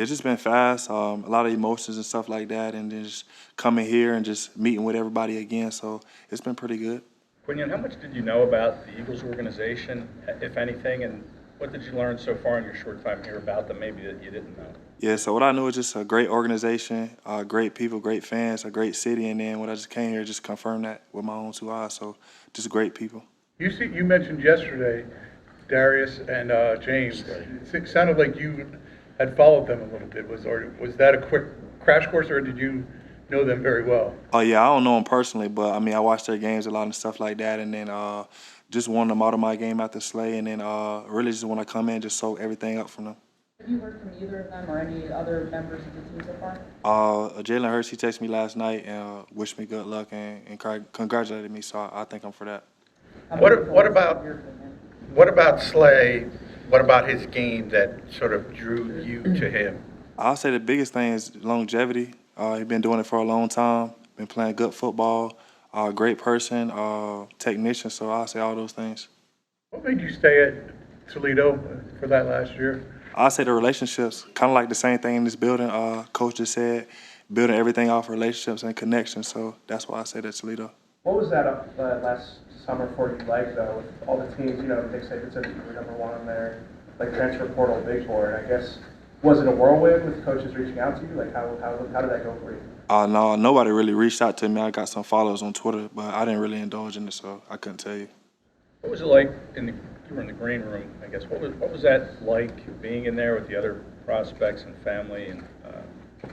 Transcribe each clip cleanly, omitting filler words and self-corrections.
It's just been fast, a lot of emotions and stuff like that, and then just coming here and just meeting with everybody again. So it's been pretty good. Quinyon, how much did you know about the Eagles organization, if anything, and what did you learn so far in your short time here about them, maybe that you didn't know? Yeah, so what I knew is just a great organization, great people, great fans, a great city, and then when I just came here, just confirmed that with my own 2 eyes. So just great people. You mentioned yesterday, Darius and James. It sounded like you had followed them a little bit. Was that a quick crash course, or did you know them very well? Oh yeah, I don't know them personally, but I mean I watch their games a lot and stuff like that, and then just won them out of my game after Slay, and then really just when I come in, just soak everything up from them. Have you heard from either of them or any other members of the team so far? Jalen Hurts, he texted me last night and wished me good luck and congratulated me, so I thank him for that. What about Slay? What about his game that sort of drew you to him? I'll say the biggest thing is longevity. He's been doing it for a long time, been playing good football, great person, technician, so I'll say all those things. What made you stay at Toledo for that last year? I'll say the relationships, kind of like the same thing in this building. Coach just said, building everything off relationships and connections, so that's why I say that Toledo. What was that last summer for you like, though, with all the teams, Nick Saban said that you were #1 on their transfer portal big board. I guess, was it a whirlwind with coaches reaching out to you? Like, how did that go for you? No, nobody really reached out to me. I got some followers on Twitter, but I didn't really indulge in it, so I couldn't tell you. What was it like you were in the green room, I guess. What was that like being in there with the other prospects and family, and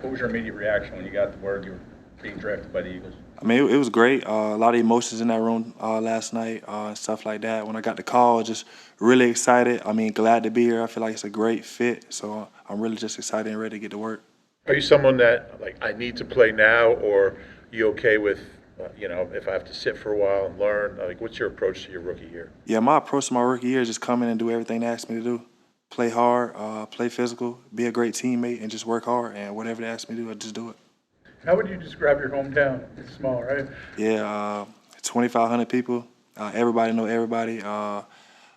what was your immediate reaction when you got the word you were being drafted by the Eagles? I mean, it was great. A lot of emotions in that room last night and stuff like that. When I got the call, just really excited. I mean, glad to be here. I feel like it's a great fit, so I'm really just excited and ready to get to work. Are you someone that, like, I need to play now, or you okay with, if I have to sit for a while and learn? Like, what's your approach to your rookie year? Yeah, my approach to my rookie year is just come in and do everything they ask me to do. Play hard, play physical, be a great teammate, and just work hard. And whatever they ask me to do, I just do it. How would you describe your hometown? It's small, right? Yeah, 2,500 people. Everybody know everybody. A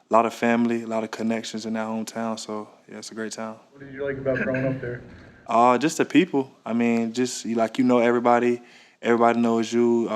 lot of family, a lot of connections in that hometown. So, yeah, it's a great town. What did you like about growing up there? Just the people. I mean, just you know everybody. Everybody knows you.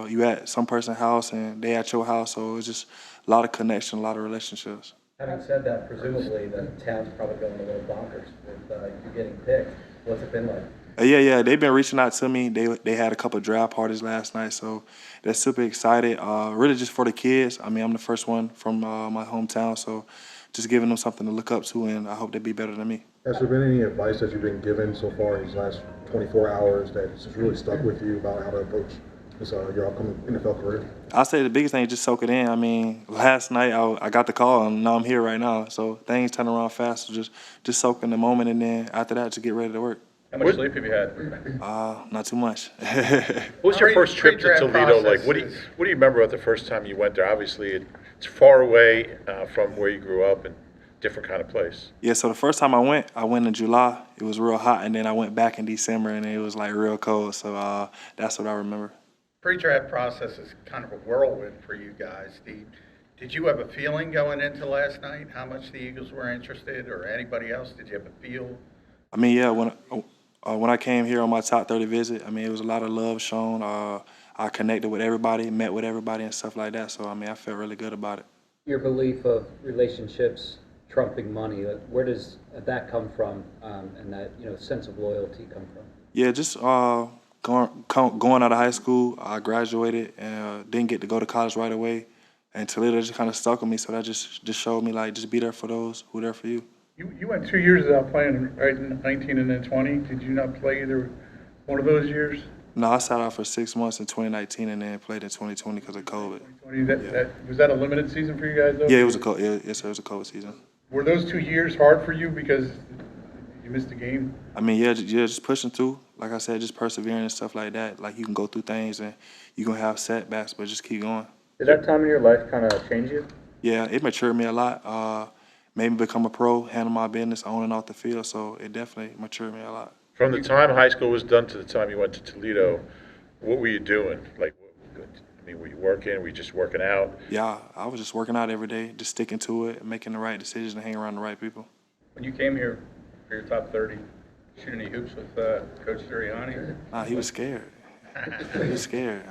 You at some person's house and they at your house. So it's just a lot of connection, a lot of relationships. Having said that, presumably the town's probably going a little bonkers with you getting picked. What's it been like? Yeah, they've been reaching out to me. They had a couple of draft parties last night, so they're super excited. Really just for the kids. I mean, I'm the first one from my hometown, so just giving them something to look up to, and I hope they be better than me. Has there been any advice that you've been given so far in these last 24 hours that's really stuck with you about how to approach this, your upcoming NFL career? I'll say the biggest thing is just soak it in. I mean, last night I got the call, and now I'm here right now. So things turn around fast, so just soak in the moment, and then after that, just get ready to work. How much sleep have you had? Not too much. What was your first trip to Toledo like? What do you remember about the first time you went there? Obviously, it's far away from where you grew up and different kind of place. Yeah, so the first time I went in July. It was real hot, and then I went back in December, and it was like real cold. So that's what I remember. Pre-draft process is kind of a whirlwind for you guys. Did you have a feeling going into last night how much the Eagles were interested, or anybody else? Did you have a feel? I mean, yeah, when I came here on my top 30 visit, I mean, it was a lot of love shown. I connected with everybody, met with everybody and stuff like that. So, I mean, I felt really good about it. Your belief of relationships trumping money, where does that come from, and that sense of loyalty come from? Yeah, just going out of high school, I graduated and didn't get to go to college right away. And Toledo just kind of stuck with me, so that just showed me, like, just be there for those who are there for you. You went 2 years without playing, right, in 19 and then 20. Did you not play either one of those years? No, I sat out for 6 months in 2019 and then played in 2020 because of COVID. 2020, was that a limited season for you guys, though? Yeah, it was yes, sir, it was a COVID season. Were those 2 years hard for you because you missed the game? I mean, yeah, just pushing through. Like I said, just persevering and stuff like that. Like, you can go through things and you're going to have setbacks, but just keep going. Did that time in your life kind of change you? Yeah, it matured me a lot. Made me become a pro, handle my business on and off the field, so it definitely matured me a lot. From the time high school was done to the time you went to Toledo, what were you doing? Like, I mean, were you working? Were you just working out? Yeah, I was just working out every day, just sticking to it, making the right decisions and hanging around the right people. When you came here for your top 30, Shoot any hoops with Coach Sirianni? Nah, he was scared. He was scared.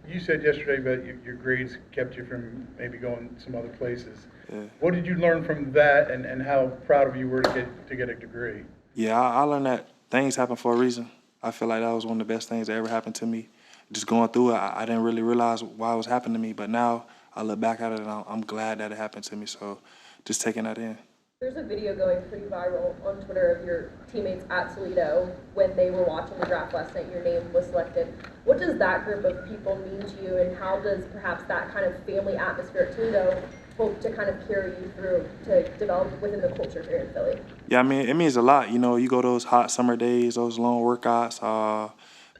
You said yesterday that your grades kept you from maybe going some other places. Yeah. What did you learn from that, and how proud of you were to get a degree? Yeah, I learned that things happen for a reason. I feel like that was one of the best things that ever happened to me. Just going through it, I didn't really realize why it was happening to me, but now I look back at it and I'm glad that it happened to me. So just taking that in. There's a video going pretty viral on Twitter of your teammates at Toledo when they were watching the draft last night. Your name was selected. What does that group of people mean to you, and how does perhaps that kind of family atmosphere at Toledo hope to kind of carry you through to develop within the culture here in Philly? Yeah, I mean, it means a lot. You know, you go those hot summer days, those long workouts,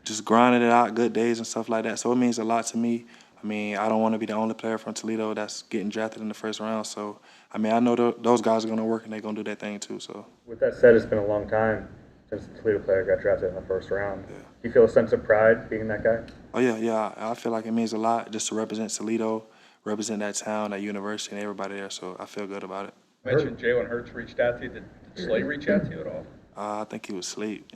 just grinding it out, good days and stuff like that. So it means a lot to me. I mean, I don't want to be the only player from Toledo that's getting drafted in the first round. So, I mean, I know those guys are going to work and they're going to do their thing too. So. With that said, it's been a long time since the Toledo player got drafted in the first round. Yeah. Do you feel a sense of pride being that guy? Oh, yeah. I feel like it means a lot just to represent Toledo, represent that town, that university, and everybody there. So I feel good about it. You mentioned Jalen Hurts reached out to you. Did Slay reach out to you at all? I think he was asleep.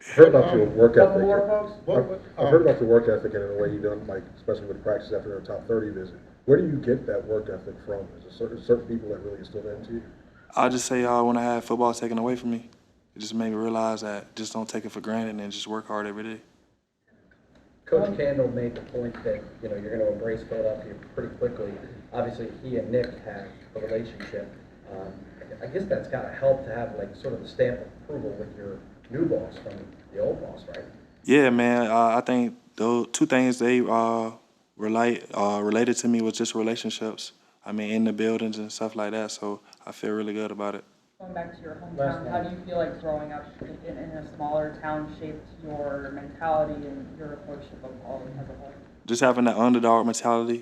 I've heard about your work ethic. Couple more, folks? I've heard about your work ethic and the way you done, like, especially with practice after their top 30 visit. Where do you get that work ethic from? Is there certain people that really instill that into you? I'll just say when I had football taken away from me, it just made me realize that just don't take it for granted and just work hard every day. Coach Candle made the point that, you know, you're going to embrace Philadelphia pretty quickly. Obviously, he and Nick have a relationship. I guess that's got to help to have, like, sort of the stamp of approval with your new boss from the old boss, right? Yeah, man. I think those two things they related to me was just relationships. I mean, in the buildings and stuff like that. So I feel really good about it. Going back to your hometown, how do you feel like growing up in a smaller town shaped your mentality and your approach to football as a whole? Just having that underdog mentality